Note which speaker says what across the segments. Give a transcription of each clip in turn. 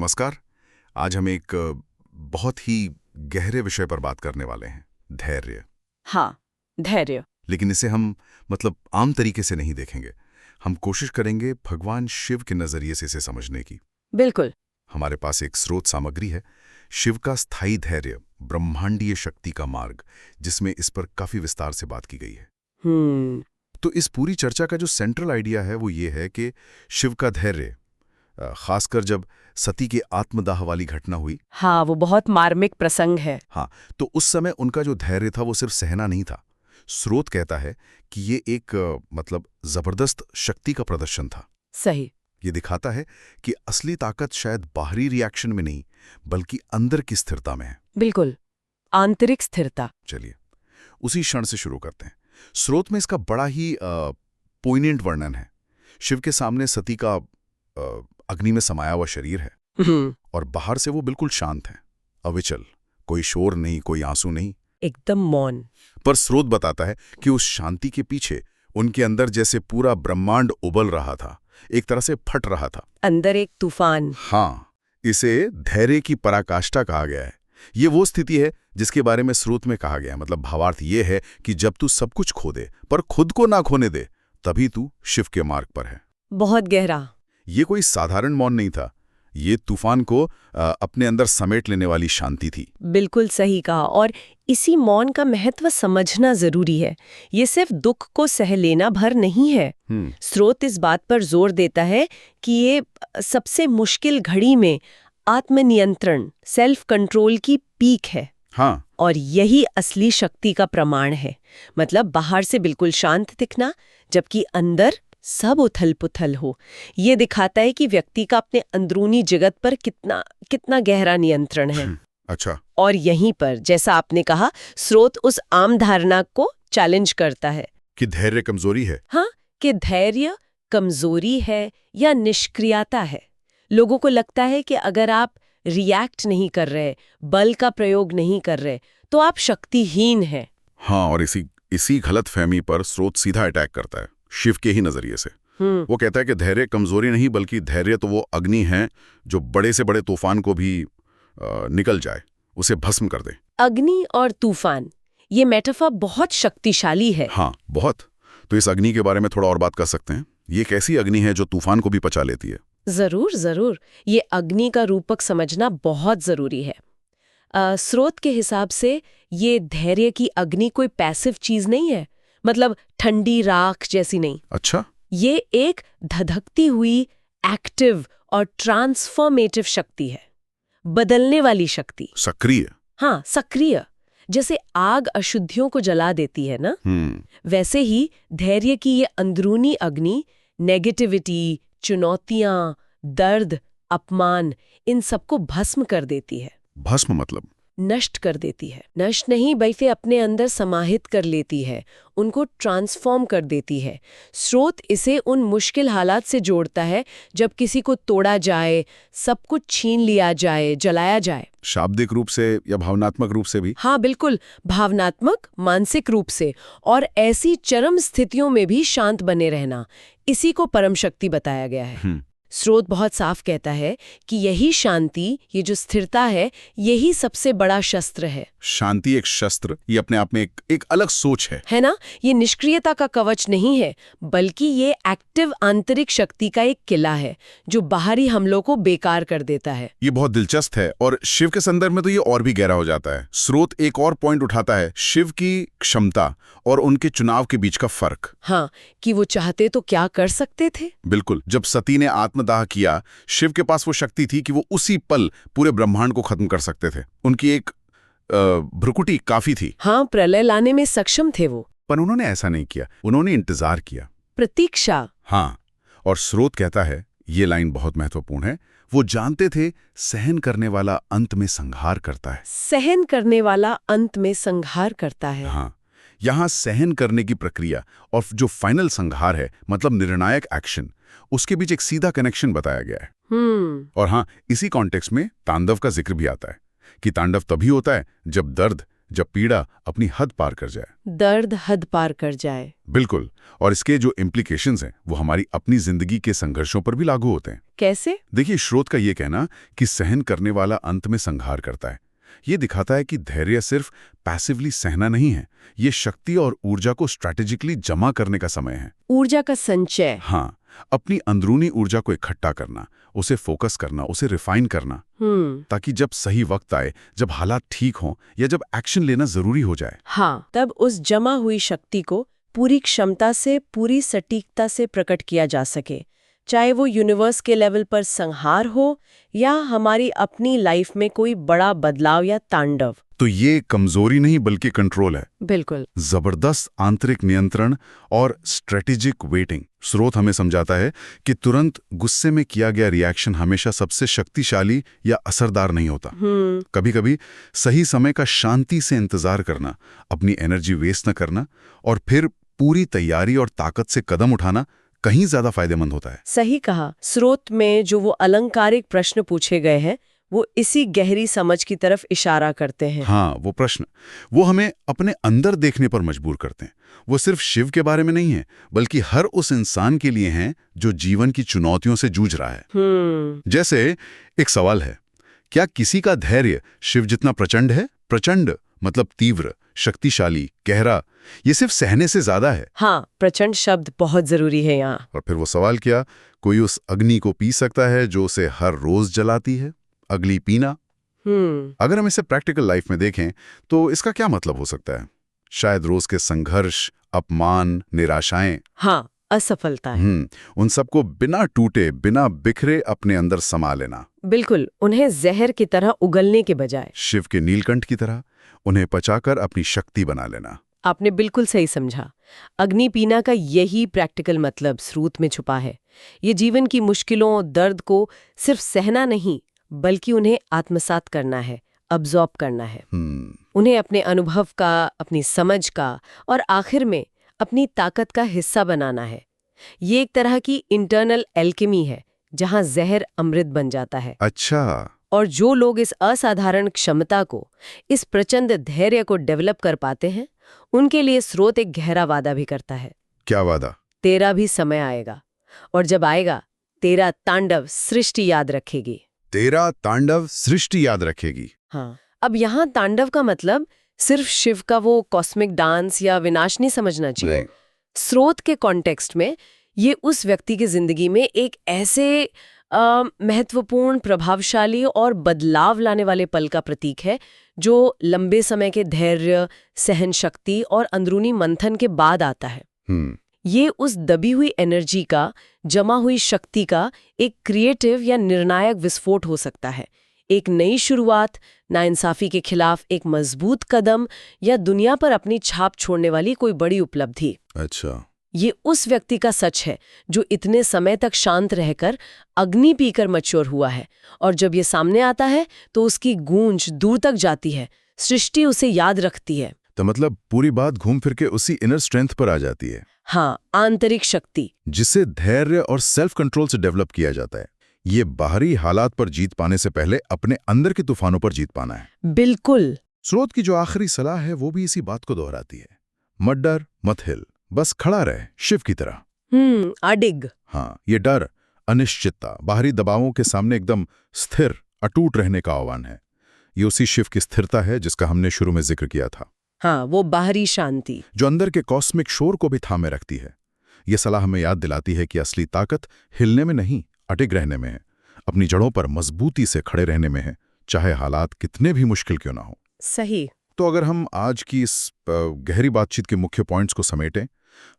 Speaker 1: नमस्कार। आज हम एक बहुत ही गहरे विषय पर बात करने वाले हैं, धैर्य।
Speaker 2: हाँ, धैर्य।
Speaker 1: लेकिन इसे हम आम तरीके से नहीं देखेंगे। हम कोशिश करेंगे भगवान शिव के नजरिए से इसे समझने की।
Speaker 2: बिल्कुल।
Speaker 1: हमारे पास एक स्रोत सामग्री है, शिव का स्थायी धैर्य, ब्रह्मांडीय शक्ति का मार्ग, जिसमें इस पर काफी विस्तार से बात की गई है। तो इस पूरी चर्चा का जो सेंट्रल आइडिया है वो ये है कि शिव का धैर्य, खासकर जब सती के आत्मदाह वाली घटना हुई।
Speaker 2: हाँ, वो बहुत मार्मिक प्रसंग है।
Speaker 1: हाँ, तो उस समय उनका जो धैर्य था वो सिर्फ सहना नहीं था। स्रोत कहता है कि ये एक जबरदस्त शक्ति का प्रदर्शन था।
Speaker 2: सही।
Speaker 1: ये दिखाता है कि असली ताकत शायद बाहरी रिएक्शन में नहीं, बल्कि अंदर की स्थिरता में है।
Speaker 2: बिल्कुल, आंतरिक स्थिरता।
Speaker 1: चलिए उसी क्षण से शुरू करते हैं। स्रोत में इसका बड़ा ही पोइनेंट वर्णन है। शिव के सामने सती का अग्नि में समाया हुआ शरीर है और बाहर से वो बिल्कुल शांत है, अविचल, कोई शोर नहीं, कोई आंसू नहीं,
Speaker 2: एकदम मौन।
Speaker 1: पर स्रोत बताता है कि उस शांति के पीछे उनके अंदर जैसे पूरा ब्रह्मांड उबल रहा था, एक तरह से फट रहा था।
Speaker 2: अंदर एक तूफान।
Speaker 1: हाँ, इसे धैर्य की पराकाष्ठा कहा गया है। ये वो स्थिति है जिसके बारे में स्रोत में कहा गया है। भावार्थ ये है कि जब तू सब कुछ खो दे पर खुद को ना खोने दे, तभी तू शिव के मार्ग पर है।
Speaker 2: बहुत गहरा।
Speaker 1: ये कोई साधारण मौन नहीं था, ये तूफान को अपने अंदर समेट लेने वाली शांति थी।
Speaker 2: बिल्कुल सही कहा। और इसी मौन का महत्व समझना जरूरी है। ये सिर्फ दुख को सह लेना भर नहीं है। स्रोत इस बात पर जोर देता है कि ये सबसे मुश्किल घड़ी में आत्मनियंत्रण, सेल्फ कंट्रोल की पीक है।
Speaker 1: हाँ।
Speaker 2: और यही असली शक्ति का प्रमाण है। बाहर से बिल्कुल शांत दिखना, जबकि अंदर सब उथल पुथल हो। ये दिखाता है कि व्यक्ति का अपने अंदरूनी जगत पर कितना गहरा नियंत्रण है।
Speaker 1: अच्छा।
Speaker 2: और यहीं पर, जैसा आपने कहा, स्रोत उस आम धारणा को चैलेंज करता है
Speaker 1: कि धैर्य कमजोरी है।
Speaker 2: हाँ, कि धैर्य कमजोरी है या निष्क्रियता है। लोगों को लगता है कि अगर आप रिएक्ट नहीं कर रहे, बल का प्रयोग नहीं कर रहे, तो आप शक्तिहीन हैं।
Speaker 1: हाँ, और इसी गलतफहमी पर स्रोत सीधा अटैक करता है, शिव के ही नजरिए से। वो कहता है कि धैर्य कमजोरी नहीं, बल्कि धैर्य तो वो अग्नि है जो बड़े से बड़े तूफान को भी निकल जाए, उसे भस्म कर दे।
Speaker 2: अग्नि और तूफान, ये मेटाफर बहुत शक्तिशाली है।
Speaker 1: हाँ, बहुत। तो इस अग्नि के बारे में थोड़ा और बात कर सकते हैं। ये कैसी अग्नि है जो तूफान को भी पचा लेती है?
Speaker 2: जरूर। ये अग्नि का रूपक समझना बहुत जरूरी है। स्रोत के हिसाब से ये धैर्य की अग्नि कोई पैसिव चीज नहीं है, ठंडी राख जैसी नहीं।
Speaker 1: अच्छा।
Speaker 2: ये एक धधकती हुई, एक्टिव और ट्रांसफॉर्मेटिव शक्ति है, बदलने वाली शक्ति।
Speaker 1: सक्रिय।
Speaker 2: हाँ, सक्रिय। जैसे आग अशुद्धियों को जला देती है ना, वैसे ही धैर्य की ये अंदरूनी अग्नि नेगेटिविटी, चुनौतियां, दर्द, अपमान, इन सबको भस्म कर देती है।
Speaker 1: भस्म
Speaker 2: नष्ट कर देती है। नष्ट नहीं, बल्कि अपने अंदर समाहित कर लेती है, उनको ट्रांसफॉर्म कर देती है। स्रोत इसे उन मुश्किल हालात से जोड़ता है जब किसी को तोड़ा जाए, सब कुछ छीन लिया जाए, जलाया जाए।
Speaker 1: शाब्दिक रूप से या भावनात्मक रूप से भी?
Speaker 2: हाँ, बिल्कुल, भावनात्मक, मानसिक रूप से। और ऐसी चरम स्थितियों में भी शांत बने रहना, इसी को परम शक्ति बताया गया है। स्रोत बहुत साफ कहता है कि यही शांति, ये जो स्थिरता है, यही सबसे बड़ा शस्त्र है।
Speaker 1: शांति एक शस्त्र, ये अपने आप में एक अलग सोच है
Speaker 2: ना? ये निष्क्रियता का कवच नहीं है, बल्कि ये एक्टिव आंतरिक शक्ति का एक किला है जो बाहरी हमलों को बेकार कर देता है।
Speaker 1: ये बहुत दिलचस्प है, और शिव के संदर्भ में तो ये और भी गहरा हो जाता है। स्रोत एक और पॉइंट उठाता है, शिव की क्षमता और उनके चुनाव के बीच का फर्क।
Speaker 2: हाँ, कि वो चाहते तो क्या कर सकते थे।
Speaker 1: बिल्कुल। जब सती ने आत्मदाह किया, शिव के पास वो शक्ति थी कि वो उसी पल पूरे ब्रह्मांड को खत्म कर सकते थे। उनकी एक भ्रुकुटी काफी थी।
Speaker 2: हाँ, प्रलय लाने में सक्षम थे वो।
Speaker 1: पर उन्होंने ऐसा नहीं किया, उन्होंने इंतजार किया,
Speaker 2: प्रतीक्षा।
Speaker 1: हाँ, और स्रोत कहता है, ये लाइन बहुत महत्वपूर्ण है, वो जानते थे सहन करने वाला अंत में संहार करता है।
Speaker 2: सहन करने वाला अंत में संहार करता है।
Speaker 1: हाँ, यहाँ सहन करने की प्रक्रिया और जो फाइनल संहार है, निर्णायक एक्शन, उसके बीच एक सीधा कनेक्शन बताया गया है। और हाँ, इसी कॉन्टेक्स्ट में तांडव का जिक्र भी आता है कि तांडव तभी होता है जब दर्द, जब पीड़ा अपनी हद पार कर जाए,
Speaker 2: दर्द हद पार कर जाए।
Speaker 1: बिल्कुल। और इसके जो इम्प्लीकेशंस हैं वो हमारी अपनी जिंदगी के संघर्षों पर भी लागू होते हैं।
Speaker 2: कैसे?
Speaker 1: देखिए, स्रोत का ये कहना कि सहन करने वाला अंत में संहार करता है, ये दिखाता है कि धैर्य सिर्फ पैसिवली सहना नहीं है, ये शक्ति और ऊर्जा को स्ट्रैटेजिकली जमा करने का समय है।
Speaker 2: ऊर्जा का संचय।
Speaker 1: हाँ, अपनी अंदरूनी ऊर्जा को इकट्ठा करना, उसे फोकस करना, उसे रिफाइन करना, ताकि जब सही वक्त आए, जब हालात ठीक हों या जब एक्शन लेना जरूरी हो जाए,
Speaker 2: हाँ, तब उस जमा हुई शक्ति को पूरी क्षमता से, पूरी सटीकता से प्रकट किया जा सके, चाहे वो यूनिवर्स के लेवल पर संहार हो या हमारी अपनी लाइफ में कोई बड़ा बदलाव या तांडव।
Speaker 1: तो ये कमजोरी नहीं बल्कि कंट्रोल है।
Speaker 2: बिल्कुल।
Speaker 1: जबरदस्त आंतरिक नियंत्रण और स्ट्रेटेजिक वेटिंग। स्रोत हमें समझाता है कि तुरंत गुस्से में किया गया रिएक्शन हमेशा सबसे शक्तिशाली या असरदार नहीं होता। कभी कभी सही समय का शांति से इंतजार करना, अपनी एनर्जी वेस्ट न करना और फिर पूरी तैयारी और ताकत से कदम उठाना कहीं ज्यादा फायदेमंद होता है।
Speaker 2: सही कहा। स्रोत में जो वो अलंकारिक प्रश्न पूछे गए हैं वो इसी गहरी समझ की तरफ इशारा करते हैं।
Speaker 1: हाँ, वो प्रश्न वो हमें अपने अंदर देखने पर मजबूर करते हैं। वो सिर्फ शिव के बारे में नहीं है, बल्कि हर उस इंसान के लिए हैं जो जीवन की चुनौतियों से जूझ रहा है। जैसे एक सवाल है, क्या किसी का धैर्य शिव जितना प्रचंड है? प्रचंड मतलब तीव्र, शक्तिशाली, गहरा, ये सिर्फ सहने से ज्यादा है।
Speaker 2: हाँ, प्रचंड शब्द बहुत जरूरी है यहाँ।
Speaker 1: और फिर वो सवाल किया, कोई उस अग्नि को पी सकता है जो उसे हर रोज जलाती है? अगली पीना। अगर हम इसे प्रैक्टिकल लाइफ में देखें तो इसका क्या मतलब हो सकता है? शायद रोज के संघर्ष, अपमान, निराशाएं,
Speaker 2: हाँ, असफलताएं,
Speaker 1: उन सबको बिना टूटे, बिना बिखरे अपने अंदर समा लेना।
Speaker 2: बिल्कुल, उन्हें जहर की तरह उगलने के बजाय
Speaker 1: शिव के नीलकंठ की तरह उन्हें पचाकर अपनी शक्ति बना लेना।
Speaker 2: आपने बिल्कुल सही समझा। अग्नि पीना का यही प्रैक्टिकल मतलब स्रोत में छुपा है। ये जीवन की मुश्किलों, दर्द को सिर्फ सहना नहीं बल्कि उन्हें आत्मसात करना है, अब्जॉर्ब करना है। उन्हें अपने अनुभव का, अपनी समझ का और आखिर में अपनी ताकत का हिस्सा बनाना है। ये एक तरह की इंटरनल एल्केमी है जहां जहर अमृत बन जाता है।
Speaker 1: अच्छा।
Speaker 2: और जो लोग इस असाधारण क्षमता को, इस प्रचंड धैर्य को डेवलप कर पाते हैं, उनके लिए स्रोत एक गहरा वादा भी करता है।
Speaker 1: क्या वादा?
Speaker 2: तेरा भी समय आएगा, और जब आएगा तेरा तांडव सृष्टि याद रखेगी।
Speaker 1: तेरा तांडव सृष्टि याद रखेगी।
Speaker 2: हाँ, अब यहाँ तांडव का मतलब सिर्फ शिव का वो कॉस्मिक डांस या विनाश नहीं समझना चाहिए। स्रोत के कॉन्टेक्स्ट में ये उस व्यक्ति की जिंदगी में एक ऐसे महत्वपूर्ण, प्रभावशाली और बदलाव लाने वाले पल का प्रतीक है जो लंबे समय के धैर्य, सहन शक्ति और अंदरूनी मंथन के बाद आता है। ये उस दबी हुई एनर्जी का, जमा हुई शक्ति का एक क्रिएटिव या निर्णायक विस्फोट हो सकता है। एक नई शुरुआत, नाइंसाफी के खिलाफ एक मजबूत कदम या दुनिया पर अपनी छाप छोड़ने वाली कोई बड़ी उपलब्धि।
Speaker 1: अच्छा।
Speaker 2: ये उस व्यक्ति का सच है जो इतने समय तक शांत रहकर अग्नि पीकर मैच्योर हुआ है, और जब ये सामने आता है तो उसकी गूंज दूर तक जाती है, सृष्टि उसे याद रखती है।
Speaker 1: तो मतलब पूरी बात घूम फिर के उसी इनर स्ट्रेंथ पर आ जाती है।
Speaker 2: हाँ, आंतरिक शक्ति,
Speaker 1: जिसे धैर्य और सेल्फ कंट्रोल से डेवलप किया जाता है। ये बाहरी हालात पर जीत पाने से पहले अपने अंदर के तूफानों पर जीत पाना है।
Speaker 2: बिल्कुल।
Speaker 1: स्रोत की जो आखिरी सलाह है वो भी इसी बात को दोहराती है। मत डर, मत हिल, बस खड़ा रहे शिव की तरह।
Speaker 2: अडिग।
Speaker 1: हाँ, ये डर, अनिश्चितता, बाहरी दबावों के सामने एकदम स्थिर, अटूट रहने का आह्वान है। ये उसी शिव की स्थिरता है जिसका हमने शुरू में जिक्र किया था।
Speaker 2: हाँ, वो बाहरी शांति
Speaker 1: जो अंदर के कॉस्मिक शोर को भी थामे रखती है। ये सलाह हमें याद दिलाती है कि असली ताकत हिलने में नहीं, अटिक रहने में है, अपनी जड़ों पर मजबूती से खड़े रहने में है, चाहे हालात कितने भी मुश्किल क्यों ना हो।
Speaker 2: सही।
Speaker 1: तो अगर हम आज की इस गहरी बातचीत के मुख्य पॉइंट्स को समेटें,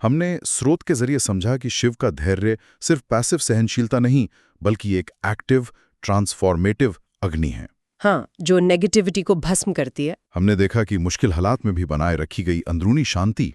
Speaker 1: हमने स्रोत के जरिए समझा कि शिव का धैर्य सिर्फ पैसिव सहनशीलता नहीं, बल्कि एक एक्टिव, ट्रांसफॉर्मेटिव अग्नि है।
Speaker 2: हाँ, जो नेगेटिविटी को भस्म करती है।
Speaker 1: हमने देखा कि मुश्किल हालात में भी बनाए रखी गई अंदरूनी शांति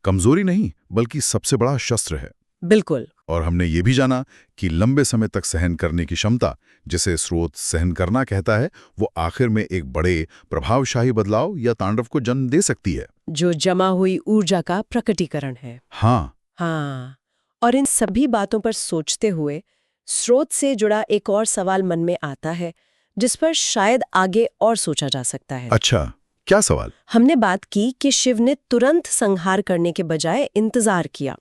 Speaker 1: कमजोरी नहीं, बल्कि सबसे बड़ा शस्त्र है।
Speaker 2: बिल्कुल।
Speaker 1: और हमने ये भी जाना कि लंबे समय तक सहन करने की क्षमता, जिसे स्रोत सहन करना कहता है, वो आखिर में एक बड़े प्रभावशाली बदलाव या तांडव को जन्म दे सकती है,
Speaker 2: जो जमा हुई ऊर्जा का प्रकटीकरण है। हाँ, और इन सभी बातों पर सोचते हुए स्रोत से जुड़ा एक और सवाल मन में आता है जिस पर शायद आगे और सोचा जा सकता है।
Speaker 1: अच्छा, क्या सवाल?
Speaker 2: हमने बात की कि शिव ने तुरंत संहार करने के बजाय इंतजार किया,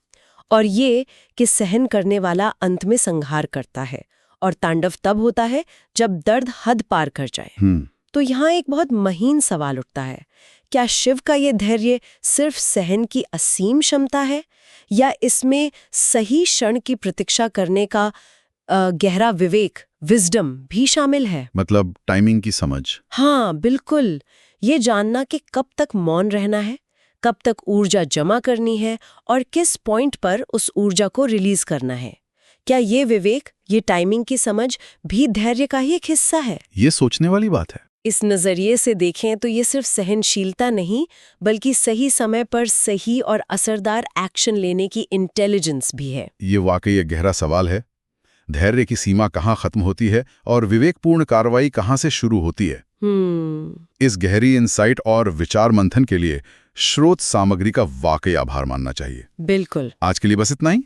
Speaker 2: और ये कि सहन करने वाला अंत में संहार करता है, और तांडव तब होता है जब दर्द हद पार कर जाए। तो यहाँ एक बहुत महीन सवाल उठता है, क्या शिव का ये धैर्य सिर्फ सहन की असीम क्षमता है, या इसमें सही क्षण की प्रतीक्षा करने का गहरा विवेक, विजडम भी शामिल है?
Speaker 1: मतलब टाइमिंग की समझ।
Speaker 2: हाँ बिल्कुल, ये जानना कि कब तक मौन रहना है, कब तक ऊर्जा जमा करनी है और किस पॉइंट पर उस ऊर्जा को रिलीज करना है। क्या ये विवेक, ये टाइमिंग की समझ भी धैर्य का ही एक हिस्सा है?
Speaker 1: ये सोचने वाली बात है।
Speaker 2: इस नजरिए से देखें तो ये सिर्फ सहनशीलता नहीं, बल्कि सही समय पर सही और असरदार एक्शन लेने की इंटेलिजेंस भी है।
Speaker 1: ये वाकई एक गहरा सवाल है। धैर्य की सीमा कहाँ खत्म होती है और विवेकपूर्ण कार्रवाई कहाँ से शुरू होती है? इस गहरी इंसाइट और विचार मंथन के लिए स्रोत सामग्री का वाकई आभार मानना चाहिए।
Speaker 2: बिल्कुल।
Speaker 1: आज के लिए बस इतना ही।